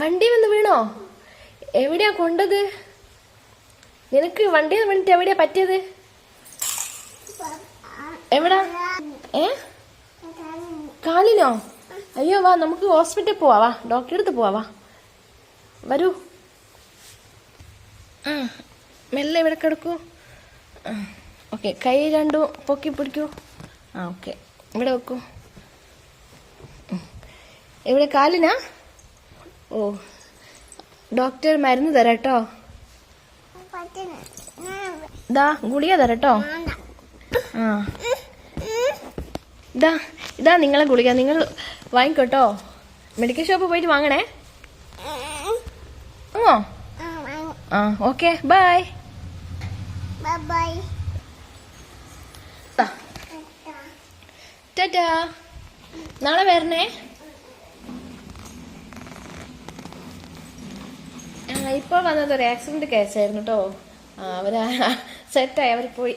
വണ്ടി വന്ന് വീണോ? എവിടെയാ കൊണ്ടത്? നിനക്ക് വണ്ടി വീണിട്ട് എവിടെയാ പറ്റിയത്? എവിടാ? കാലിനോ? അയ്യോ വാ, നമുക്ക് ഹോസ്പിറ്റലിൽ പോവാ. വാ, ഡോക്ടറെ അടുത്ത് പോവാ. വാ, വരൂ. മെല്ലെ ഇവിടെ കിടക്കൂ. ഓക്കെ, കൈ രണ്ടും പൊക്കി പിടിക്കൂ. ഓക്കെ, ഇവിടെ വെക്കൂ. ഇവിടെ കാലിനാ? ഓ, ഡോക്ടർ മരുന്ന് തരാട്ടോ. ഇതാ ഗുളിക തരാട്ടോ. ഇതാ നിങ്ങളെ ഗുളിക, നിങ്ങൾ വാങ്ങിക്കോട്ടോ. മെഡിക്കൽ ഷോപ്പിൽ പോയിട്ട് വാങ്ങണേ. Okay, by. ടാറ്റാ, നാളെ വരണേ. ഇപ്പോൾ വന്നത് ഒരു ആക്സിഡന്റ് കേസായിരുന്നു കേട്ടോ. അവര് സെറ്റായി, അവർ പോയി.